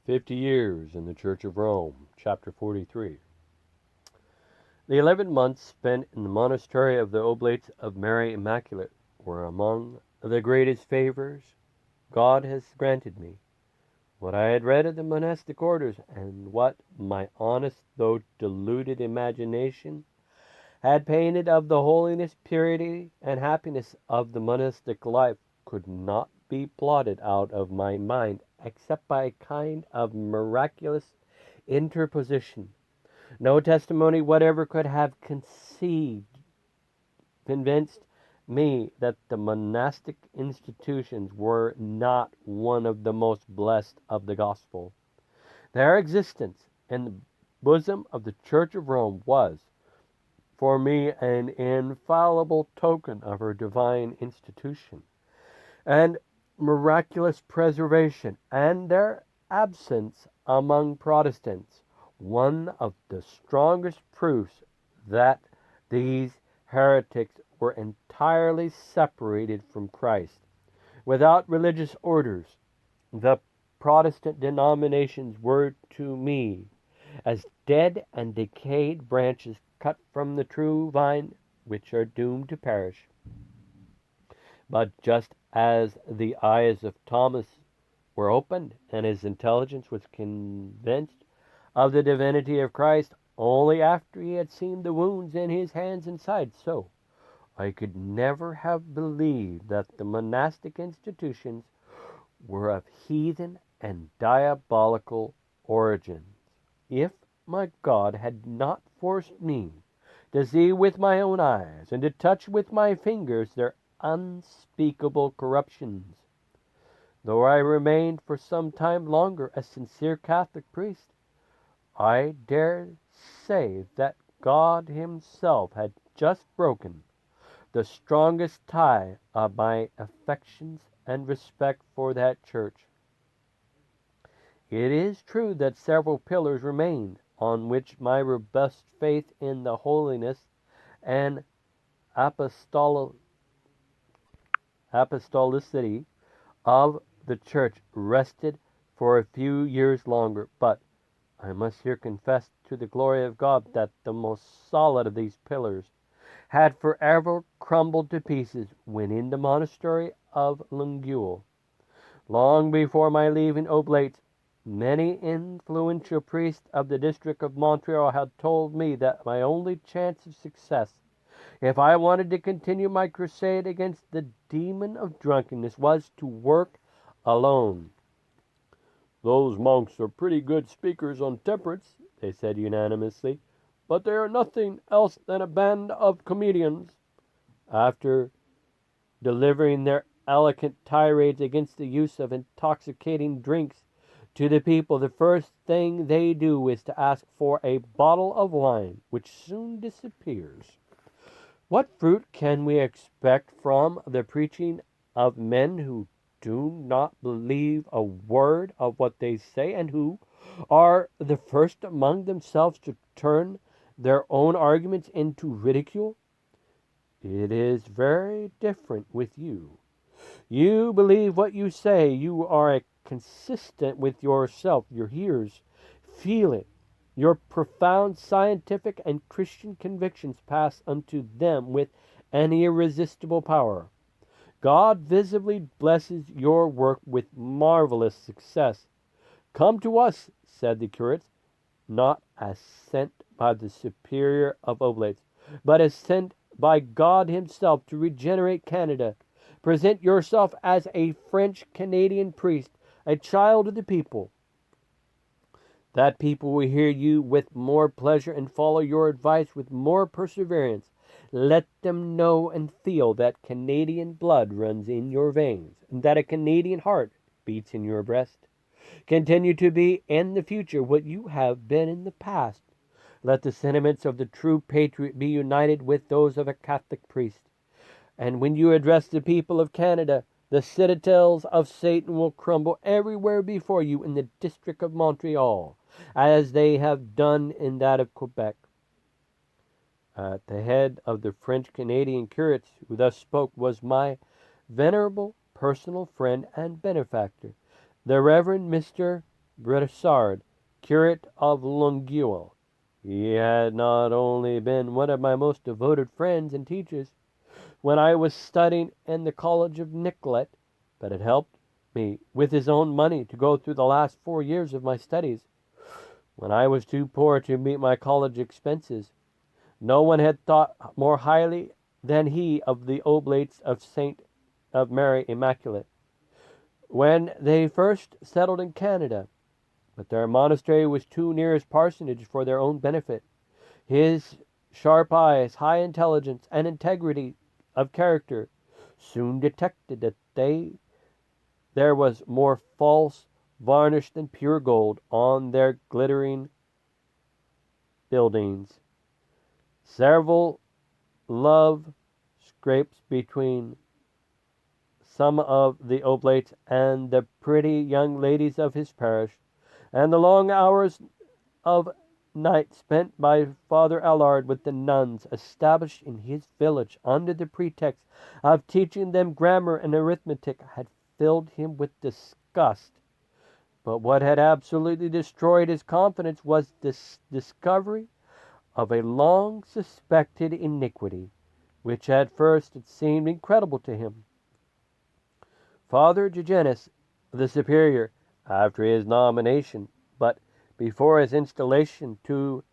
50 Years in the Church of Rome, Chapter 43. The 11 months spent in the monastery of the Oblates of Mary Immaculate were among the greatest favors God has granted me. What I had read of the monastic orders, and what my honest though deluded imagination had painted of the holiness, purity, and happiness of the monastic life, could not be blotted out of my mind except by a kind of miraculous interposition. No testimony whatever could have convinced me that the monastic institutions were not one of the most blessed of the gospel. Their existence in the bosom of the Church of Rome was, for me, an infallible token of her divine institution and miraculous preservation, and their absence among Protestants one of the strongest proofs that these heretics were entirely separated from Christ. Without religious orders, the Protestant denominations were to me as dead and decayed branches cut from the true vine, which are doomed to perish. But just as the eyes of Thomas were opened, and his intelligence was convinced of the divinity of Christ only after he had seen the wounds in his hands and side, so I could never have believed that the monastic institutions were of heathen and diabolical origins, if my God had not forced me to see with my own eyes and to touch with my fingers their unspeakable corruptions. Though I remained for some time longer a sincere Catholic priest, I dare say that God himself had just broken the strongest tie of my affections and respect for that church. It is true that several pillars remained on which my robust faith in the holiness and apostolicity of the church rested for a few years longer, but I must here confess to the glory of God that the most solid of these pillars had forever crumbled to pieces when in the monastery of Lungule. Long before my leaving Oblates, many influential priests of the district of Montreal had told me that my only chance of success, if I wanted to continue my crusade against the demon of drunkenness, was to work alone. "Those monks are pretty good speakers on temperance," they said unanimously, "but they are nothing else than a band of comedians." After delivering their eloquent tirades against the use of intoxicating drinks to the people, the first thing they do is to ask for a bottle of wine, which soon disappears. What fruit can we expect from the preaching of men who do not believe a word of what they say, and who are the first among themselves to turn their own arguments into ridicule? It is very different with you. You believe what you say. You are consistent with yourself. Your hearers feel it. Your profound scientific and Christian convictions pass unto them with an irresistible power. God visibly blesses your work with marvelous success. "Come to us," said the curates, "not as sent by the superior of Oblates, but as sent by God himself to regenerate Canada. Present yourself as a French-Canadian priest, a child of the people. That people will hear you with more pleasure and follow your advice with more perseverance. Let them know and feel that Canadian blood runs in your veins, and that a Canadian heart beats in your breast. Continue to be in the future what you have been in the past. Let the sentiments of the true patriot be united with those of a Catholic priest. And when you address the people of Canada, the citadels of Satan will crumble everywhere before you in the district of Montreal, as they have done in that of Quebec." At the head of the French-Canadian curates who thus spoke was my venerable personal friend and benefactor, the Reverend Mr. Brissard, curate of Longueuil. He had not only been one of my most devoted friends and teachers when I was studying in the College of Nicolet, but had helped me with his own money to go through the last 4 years of my studies when I was too poor to meet my college expenses. No one had thought more highly than he of the Oblates of Saint of Mary Immaculate when they first settled in Canada, but their monastery was too near his parsonage for their own benefit. His sharp eyes, high intelligence, and integrity of character soon detected that there was more false varnish than pure gold on their glittering buildings. Several love scrapes between some of the oblates and the pretty young ladies of his parish, and the long hours of night spent by Father Allard with the nuns established in his village under the pretext of teaching them grammar and arithmetic had filled him with disgust. But what had absolutely destroyed his confidence was this discovery of a long suspected iniquity, which at first it seemed incredible to him. Father Gegenus, the superior, after his nomination, but before his installation to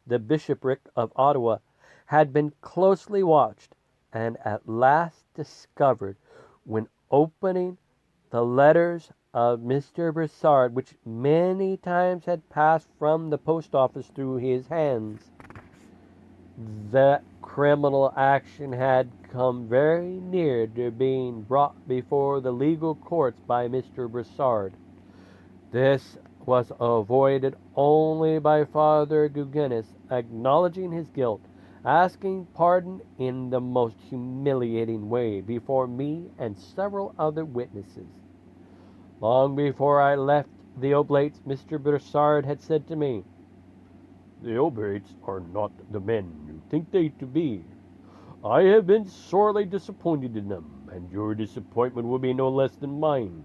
the bishopric of Ottawa, had been closely watched, and at last discovered, when opening the letters of Mr. Brissard, which many times had passed from the post office through his hands, that criminal action had come very near to being brought before the legal courts by Mr. Brissard. This was avoided only by Father Gegenus acknowledging his guilt, asking pardon in the most humiliating way before me and several other witnesses. Long before I left the Oblates, Mr. Brissard had said to me, "The Oblates are not the men you think they to be. I have been sorely disappointed in them, and your disappointment will be no less than mine.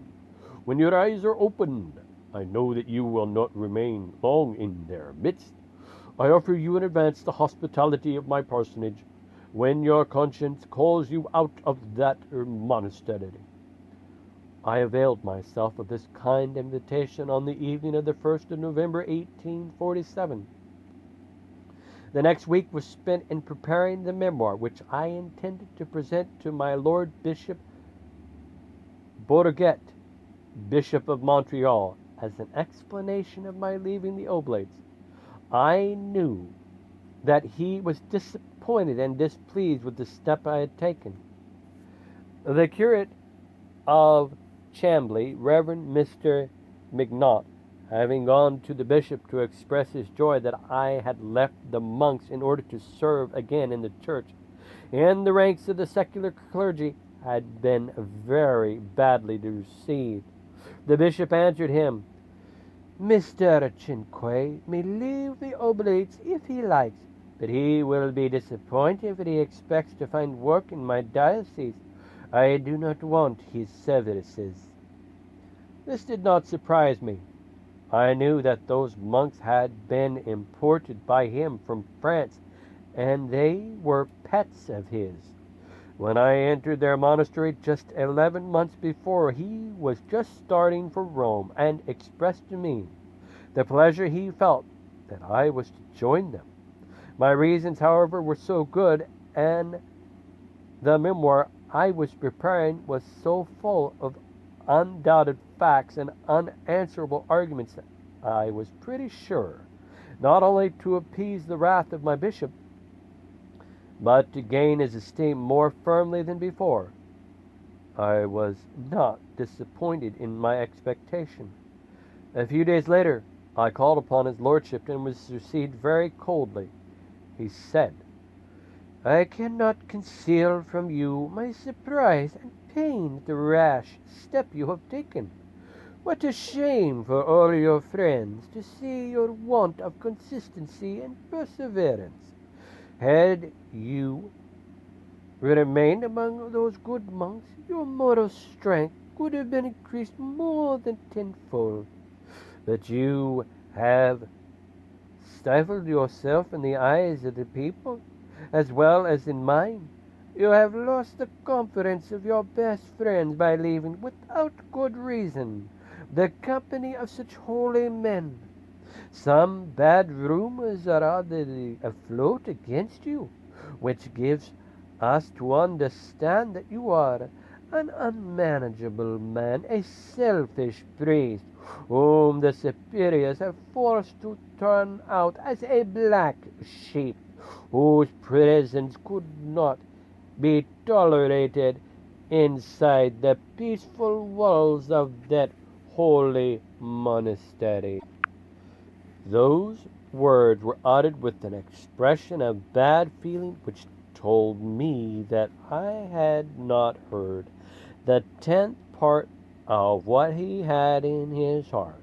When your eyes are opened, I know that you will not remain long in their midst. I offer you in advance the hospitality of my parsonage, when your conscience calls you out of that monastery." I availed myself of this kind invitation on the evening of the 1st of November, 1847. The next week was spent in preparing the memoir which I intended to present to my Lord Bishop Bourget, Bishop of Montreal, as an explanation of my leaving the Oblates. I knew that he was disappointed and displeased with the step I had taken. The curate of Chambly, Reverend Mr. Mignot, having gone to the bishop to express his joy that I had left the monks in order to serve again in the church in the ranks of the secular clergy, had been very badly received. The bishop answered him, "Mr. Chinquay may leave the Oblates if he likes, but he will be disappointed if he expects to find work in my diocese. I do not want his services." This did not surprise me. I knew that those monks had been imported by him from France, and they were pets of his. When I entered their monastery just 11 months before, he was just starting for Rome, and expressed to me the pleasure he felt that I was to join them. My reasons, however, were so good, and the memoir I was preparing was so full of undoubted facts and unanswerable arguments that I was pretty sure not only to appease the wrath of my bishop, but to gain his esteem more firmly than before. I was not disappointed in my expectation. A few days later, I called upon his lordship and was received very coldly. He said, "I cannot conceal from you my surprise and pain at the rash step you have taken. What a shame for all your friends to see your want of consistency and perseverance. Had you remained among those good monks, your moral strength would have been increased more than tenfold. that you have stifled yourself in the eyes of the people, as well as in mine. You have lost the confidence of your best friends by leaving, without good reason, the company of such holy men. Some bad rumors are already afloat against you, which gives us to understand that you are an unmanageable man, a selfish priest, whom the superiors have forced to turn out as a black sheep, whose presence could not be tolerated inside the peaceful walls of that holy monastery. Those words were uttered with an expression of bad feeling which told me that I had not heard the 10th part of what he had in his heart.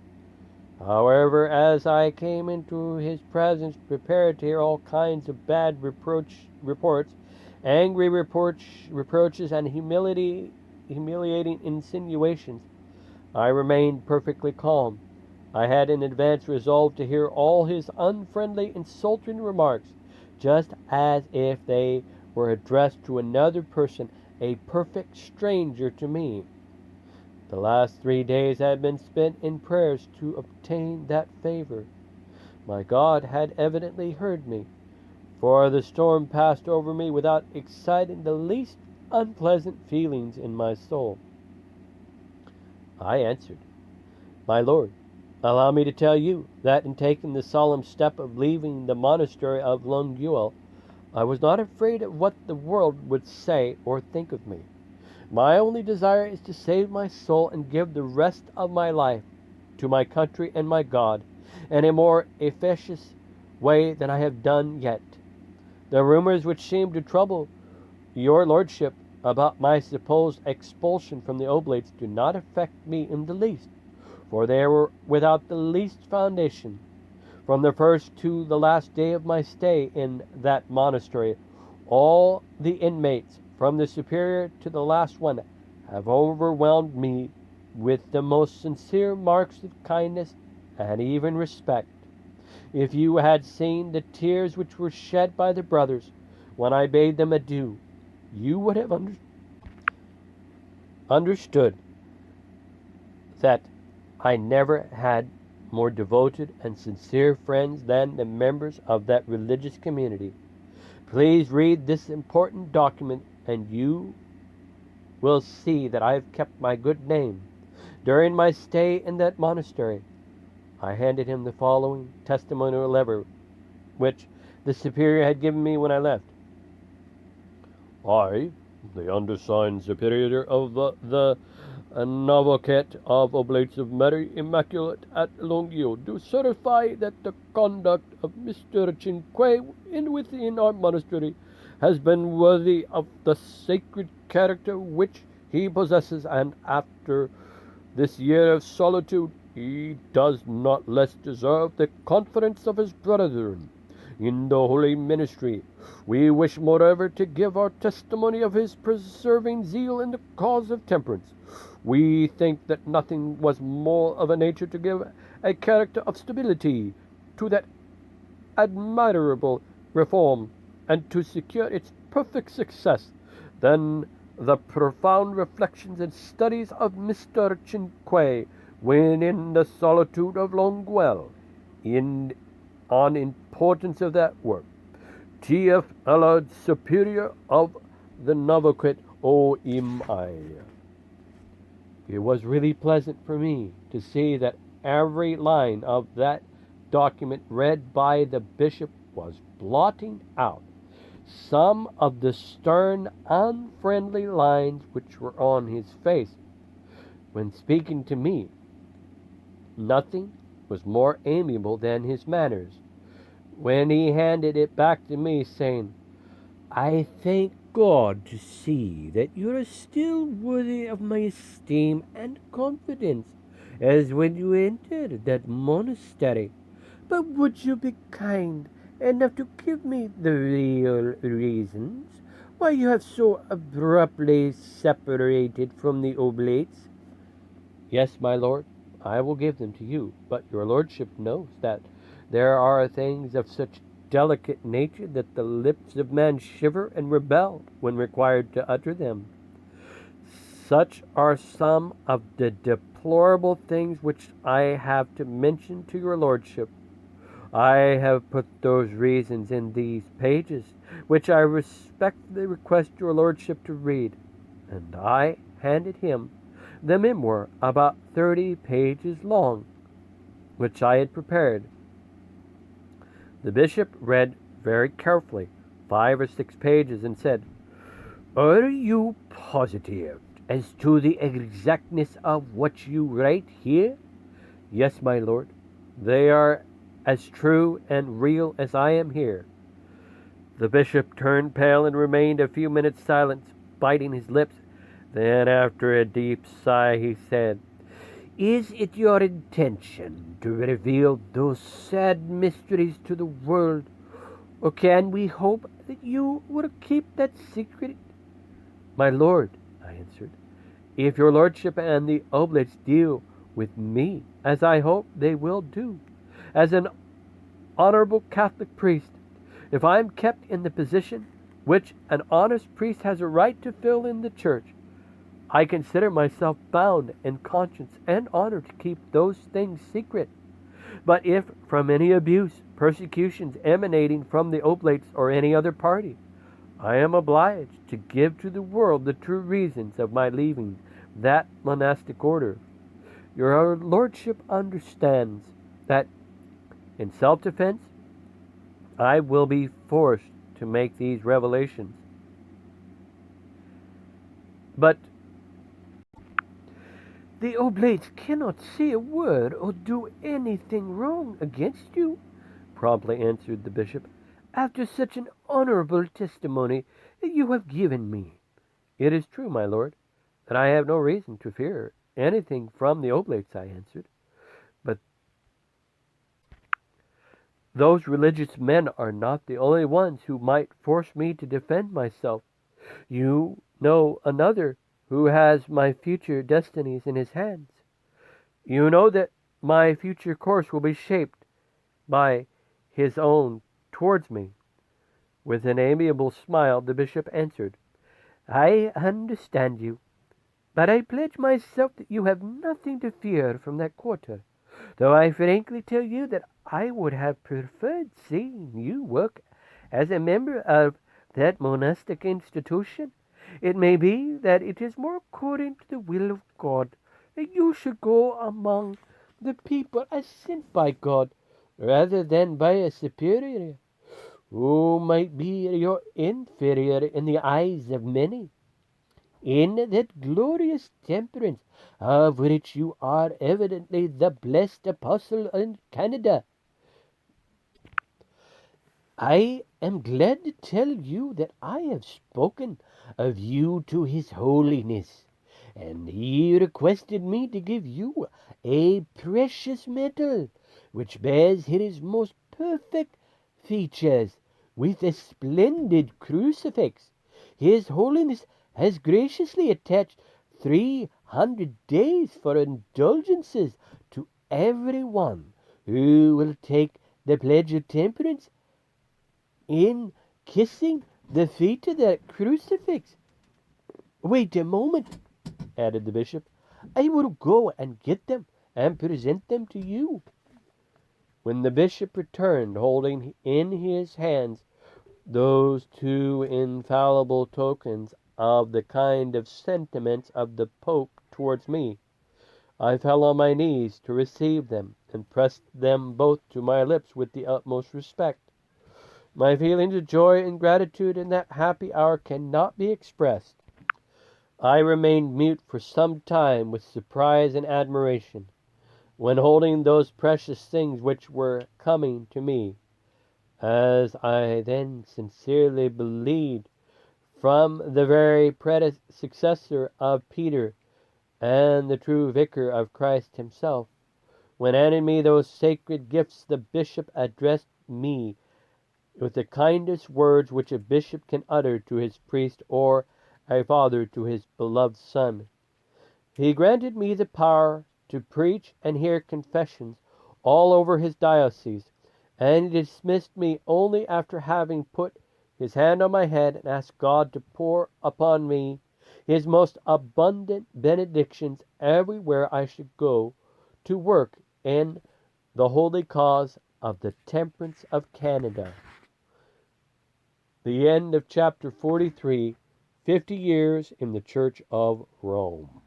However, as I came into his presence prepared to hear all kinds of bad reports, angry reproaches, and humiliating insinuations, I remained perfectly calm. I had in advance resolved to hear all his unfriendly, insulting remarks, just as if they were addressed to another person, a perfect stranger to me. The last 3 days had been spent in prayers to obtain that favor. My God had evidently heard me, for the storm passed over me without exciting the least unpleasant feelings in my soul. I answered, "My Lord, allow me to tell you that in taking the solemn step of leaving the monastery of Longueuil, I was not afraid of what the world would say or think of me. My only desire is to save my soul and give the rest of my life to my country and my God in a more efficacious way than I have done yet. The rumors which seem to trouble your lordship about my supposed expulsion from the Oblates do not affect me in the least, for they were without the least foundation. From the first to the last day of my stay in that monastery, all the inmates, from the superior to the last one, have overwhelmed me with the most sincere marks of kindness and even respect. If you had seen the tears which were shed by the brothers when I bade them adieu, you would have understood that I never had more devoted and sincere friends than the members of that religious community. Please read this important document, and you will see that I have kept my good name during my stay in that monastery." I handed him the following testimonial letter, which the superior had given me when I left. "I, the undersigned superior of the Novocate of Oblates of Mary Immaculate at Longueuil, do certify that the conduct of Mr. Cinque within our monastery has been worthy of the sacred character which he possesses, and after this year of solitude he does not less deserve the confidence of his brethren in the holy ministry. We wish, moreover, to give our testimony of his persevering zeal in the cause of temperance. We think that nothing was more of a nature to give a character of stability to that admirable reform, and to secure its perfect success, than the profound reflections and studies of Mr. Cinque when in the solitude of Longueuil, on importance of that work. T.F. Allard, Superior of the Novocate O.M.I." It was really pleasant for me to see that every line of that document read by the bishop was blotting out some of the stern, unfriendly lines which were on his face when speaking to me. Nothing was more amiable than his manners when he handed it back to me, saying, "I thank God to see that you are still worthy of my esteem and confidence, as when you entered that monastery. But would you be kind enough to give me the real reasons why you have so abruptly separated from the Oblates?" "Yes, my lord. I will give them to you. But your lordship knows that there are things of such delicate nature that the lips of man shiver and rebel when required to utter them. Such are some of the deplorable things which I have to mention to your lordship. I have put those reasons in these pages, which I respectfully request your lordship to read. And I handed him the memoir, about 30 pages long, which I had prepared. The bishop read very carefully 5 or 6 pages and said, "Are you positive as to the exactness of what you write here?" "Yes, my lord. They are as true and real as I am here." The bishop turned pale and remained a few minutes silent, biting his lips. Then, after a deep sigh, he said, "Is it your intention to reveal those sad mysteries to the world, or can we hope that you will keep that secret?" "My lord," I answered, "if your lordship and the oblates deal with me, as I hope they will do, as an honorable Catholic priest, if I am kept in the position which an honest priest has a right to fill in the church, I consider myself bound in conscience and honor to keep those things secret. But if from any abuse, persecutions emanating from the oblates or any other party, I am obliged to give to the world the true reasons of my leaving that monastic order, your lordship understands that in self-defense I will be forced to make these revelations. But the oblates cannot say a word or do anything wrong against you," promptly answered the bishop, "after such an honorable testimony that you have given me." "It is true, my lord, that I have no reason to fear anything from the oblates," I answered. "But those religious men are not the only ones who might force me to defend myself. You know another who has my future destinies in his hands. You know that my future course will be shaped by his own towards me." With an amiable smile, the bishop answered, "I understand you, but I pledge myself that you have nothing to fear from that quarter, though I frankly tell you that I would have preferred seeing you work as a member of that monastic institution. It may be that it is more according to the will of God that you should go among the people as sent by God, rather than by a superior, who might be your inferior in the eyes of many, in that glorious temperance of which you are evidently the blessed apostle in Canada. I am glad to tell you that I have spoken of you to His Holiness, and he requested me to give you a precious medal which bears his most perfect features, with a splendid crucifix. His Holiness has graciously attached 300 days for indulgences to every one who will take the pledge of temperance in kissing the feet of the crucifix. Wait a moment," added the bishop. "I will go and get them and present them to you." When the bishop returned, holding in his hands those two infallible tokens of the kind of sentiments of the Pope towards me, I fell on my knees to receive them, and pressed them both to my lips with the utmost respect. My feelings of joy and gratitude in that happy hour cannot be expressed. I remained mute for some time with surprise and admiration, when holding those precious things which were coming to me, as I then sincerely believed, from the very successor of Peter and the true vicar of Christ himself, when handing me those sacred gifts, the bishop addressed me with the kindest words which a bishop can utter to his priest, or a father to his beloved son. He granted me the power to preach and hear confessions all over his diocese, and he dismissed me only after having put his hand on my head and asked God to pour upon me his most abundant benedictions everywhere I should go to work in the holy cause of the temperance of Canada. The end of chapter 43, 50 Years in the Church of Rome.